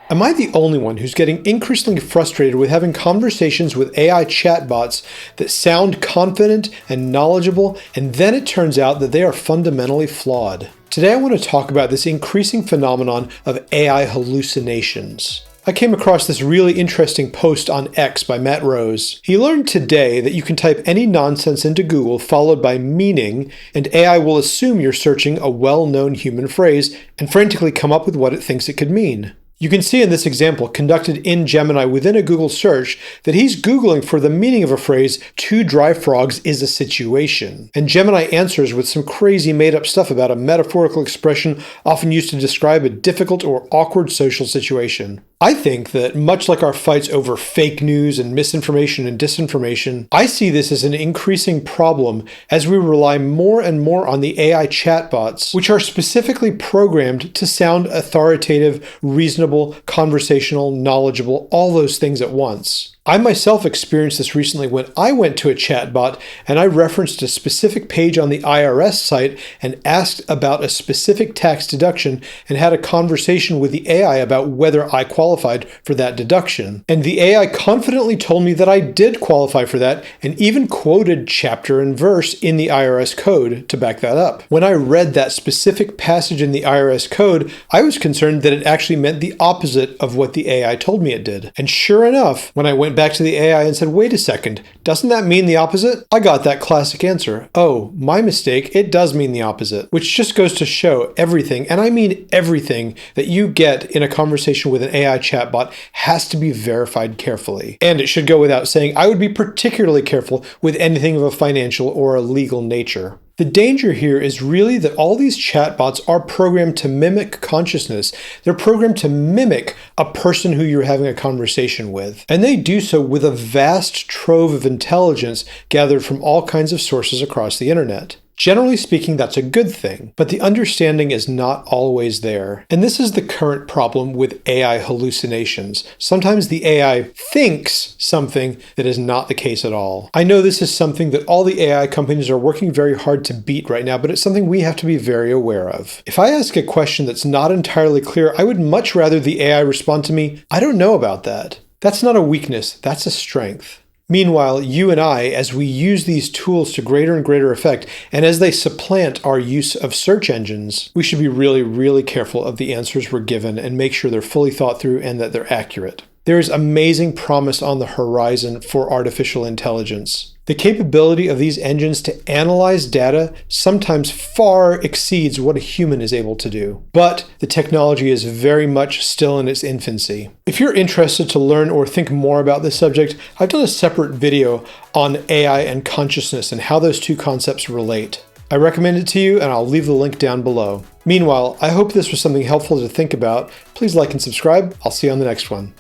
Am I the only one who's getting increasingly frustrated with having conversations with AI chatbots that sound confident and knowledgeable, and then it turns out that they are fundamentally flawed? Today I want to talk about this increasing phenomenon of AI hallucinations. I came across this really interesting post on X by Matt Rose. He learned today that you can type any nonsense into Google followed by meaning, and AI will assume you're searching a well-known human phrase and frantically come up with what it thinks it could mean. You can see in this example, conducted in Gemini within a Google search, that he's Googling for the meaning of a phrase, "two dry frogs is a situation." And Gemini answers with some crazy made-up stuff about a metaphorical expression often used to describe a difficult or awkward social situation. I think that much like our fights over fake news and misinformation and disinformation, I see this as an increasing problem as we rely more and more on the AI chatbots, which are specifically programmed to sound authoritative, reasonable, conversational, knowledgeable, all those things at once. I myself experienced this recently when I went to a chatbot and I referenced a specific page on the IRS site and asked about a specific tax deduction and had a conversation with the AI about whether I qualified for that deduction. And the AI confidently told me that I did qualify for that and even quoted chapter and verse in the IRS code to back that up. When I read that specific passage in the IRS code, I was concerned that it actually meant the opposite of what the AI told me it did. And sure enough, when I went back to the AI and said, "Wait a second, doesn't that mean the opposite?" I got that classic answer. "Oh, my mistake, it does mean the opposite." Which just goes to show everything, and I mean everything, that you get in a conversation with an AI chatbot has to be verified carefully. And it should go without saying, I would be particularly careful with anything of a financial or a legal nature. The danger here is really that all these chatbots are programmed to mimic consciousness. They're programmed to mimic a person who you're having a conversation with. And they do so with a vast trove of intelligence gathered from all kinds of sources across the internet. Generally speaking, that's a good thing, but the understanding is not always there. And this is the current problem with AI hallucinations. Sometimes the AI thinks something that is not the case at all. I know this is something that all the AI companies are working very hard to beat right now, but it's something we have to be very aware of. If I ask a question that's not entirely clear, I would much rather the AI respond to me, "I don't know about that." That's not a weakness, that's a strength. Meanwhile, you and I, as we use these tools to greater and greater effect, and as they supplant our use of search engines, we should be really, really careful of the answers we're given and make sure they're fully thought through and that they're accurate. There is amazing promise on the horizon for artificial intelligence. The capability of these engines to analyze data sometimes far exceeds what a human is able to do. But the technology is very much still in its infancy. If you're interested to learn or think more about this subject, I've done a separate video on AI and consciousness and how those two concepts relate. I recommend it to you, and I'll leave the link down below. Meanwhile, I hope this was something helpful to think about. Please like and subscribe. I'll see you on the next one.